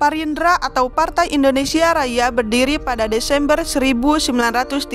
Parindra atau Partai Indonesia Raya berdiri pada Desember 1935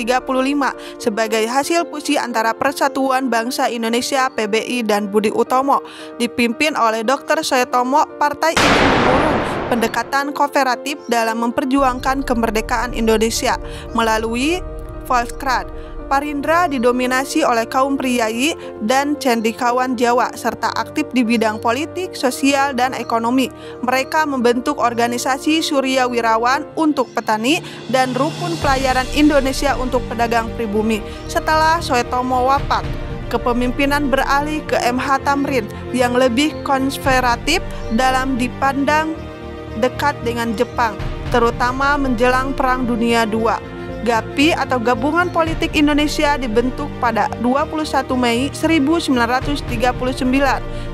sebagai hasil fusi antara Persatuan Bangsa Indonesia (PBI) dan Budi Utomo. Dipimpin oleh Dr. Soetomo, partai ini mengurung pendekatan kooperatif dalam memperjuangkan kemerdekaan Indonesia melalui Volksraad. Parindra didominasi oleh kaum priai dan cendekiawan Jawa serta aktif di bidang politik, sosial, dan ekonomi. Mereka membentuk organisasi Surya Wirawan untuk petani dan Rukun Pelayaran Indonesia untuk pedagang pribumi. Setelah Soetomo wafat, kepemimpinan beralih ke M.H. Thamrin yang lebih konservatif dalam dipandang dekat dengan Jepang, terutama menjelang Perang Dunia II. GAPI atau Gabungan Politik Indonesia dibentuk pada 21 Mei 1939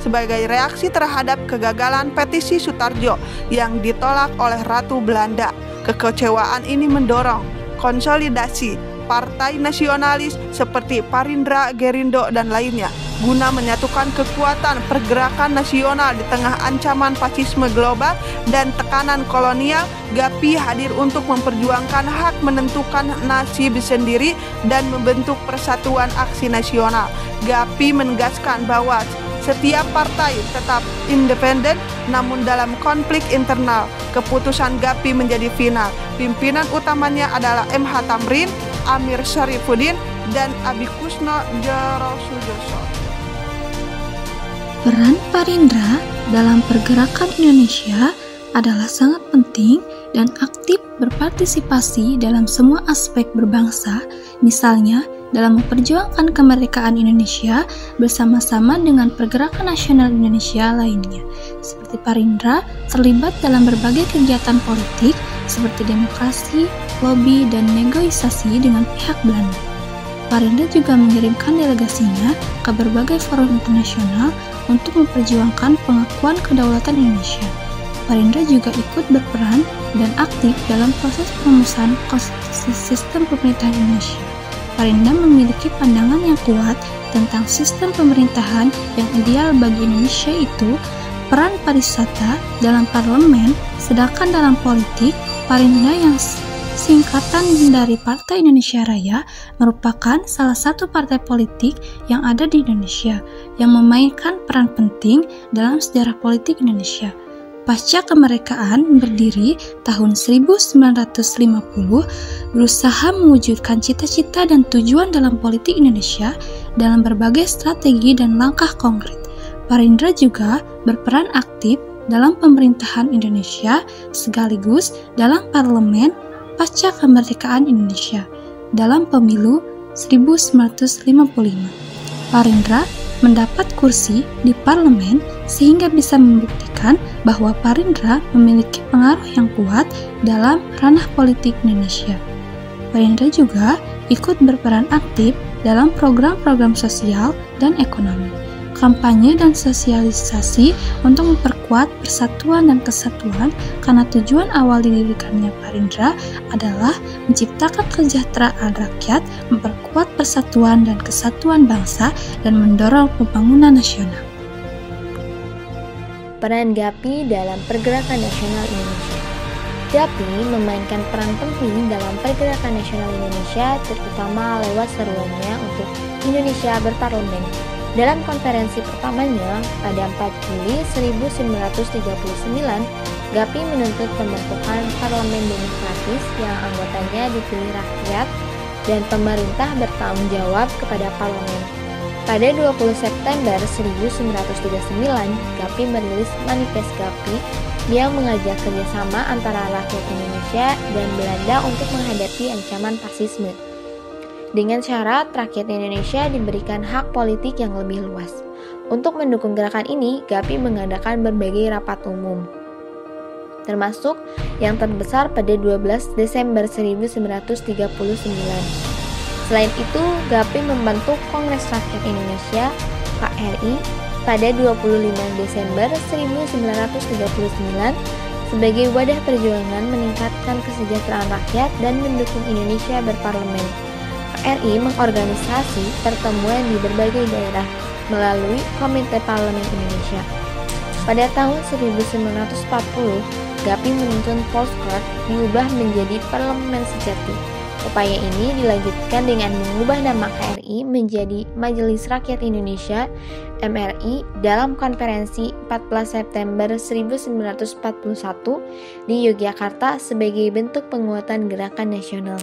sebagai reaksi terhadap kegagalan petisi Sutarjo yang ditolak oleh Ratu Belanda. Kekecewaan ini mendorong konsolidasi partai nasionalis seperti Parindra, Gerindo, dan lainnya guna menyatukan kekuatan pergerakan nasional di tengah ancaman fasisme global dan tekanan kolonial. GAPI hadir untuk memperjuangkan hak menentukan nasib sendiri dan membentuk Persatuan Aksi Nasional. GAPI menegaskan bahwa setiap partai tetap independen, namun dalam konflik internal, keputusan GAPI menjadi final. Pimpinan utamanya adalah M.H. Thamrin, Amir Syarifuddin, dan Abikusno Djorosudjoso. Peran Parindra dalam pergerakan Indonesia adalah sangat penting dan aktif berpartisipasi dalam semua aspek berbangsa, misalnya dalam memperjuangkan kemerdekaan Indonesia bersama-sama dengan pergerakan nasional Indonesia lainnya. Seperti Parindra terlibat dalam berbagai kegiatan politik seperti demokrasi, lobby, dan negosiasi dengan pihak Belanda. Parindra juga mengirimkan delegasinya ke berbagai forum internasional untuk memperjuangkan pengakuan kedaulatan Indonesia. Parindra juga ikut berperan dan aktif dalam proses perumusan konstitusi sistem pemerintahan Indonesia. Parindra memiliki pandangan yang kuat tentang sistem pemerintahan yang ideal bagi Indonesia itu peran pariwisata dalam parlemen, sedangkan dalam politik, Parindra yang singkatan dari Partai Indonesia Raya merupakan salah satu partai politik yang ada di Indonesia yang memainkan peran penting dalam sejarah politik Indonesia. Pasca kemerdekaan berdiri tahun 1950, berusaha mewujudkan cita-cita dan tujuan dalam politik Indonesia dalam berbagai strategi dan langkah konkret. Parindra juga berperan aktif dalam pemerintahan Indonesia sekaligus dalam parlemen pasca kemerdekaan Indonesia dalam pemilu 1955. Parindra mendapat kursi di parlemen sehingga bisa membuktikan bahwa Parindra memiliki pengaruh yang kuat dalam ranah politik Indonesia. Parindra juga ikut berperan aktif dalam program-program sosial dan ekonomi, kampanye dan sosialisasi untuk memperkuat persatuan dan kesatuan karena tujuan awal didirikannya Parindra adalah menciptakan kesejahteraan rakyat, memperkuat persatuan dan kesatuan bangsa, dan mendorong pembangunan nasional. Peran GAPI dalam pergerakan nasional Indonesia. GAPI memainkan peran penting dalam pergerakan nasional Indonesia, terutama lewat seruannya untuk Indonesia berparlemen. Dalam konferensi pertamanya pada 4 Juli 1939, GAPI menuntut pembentukan parlemen demokratis yang anggotanya dipilih rakyat dan pemerintah bertanggung jawab kepada parlemen. Pada 20 September 1939, GAPI merilis Manifest GAPI yang mengajak kerjasama antara rakyat Indonesia dan Belanda untuk menghadapi ancaman fasisme. Dengan syarat rakyat Indonesia diberikan hak politik yang lebih luas. Untuk mendukung gerakan ini, GAPI mengadakan berbagai rapat umum, termasuk yang terbesar pada 12 Desember 1939. Selain itu, GAPI membentuk Kongres Rakyat Indonesia (KRI) pada 25 Desember 1939 sebagai wadah perjuangan meningkatkan kesejahteraan rakyat dan mendukung Indonesia berparlemen. KRI mengorganisasi pertemuan di berbagai daerah melalui Komite Parlemen Indonesia. Pada tahun 1940, Gapi menuntun Volksraad diubah menjadi Parlemen Sejati. Upaya ini dilanjutkan dengan mengubah nama KRI menjadi Majelis Rakyat Indonesia (MRI) dalam konferensi 14 September 1941 di Yogyakarta sebagai bentuk penguatan gerakan nasional.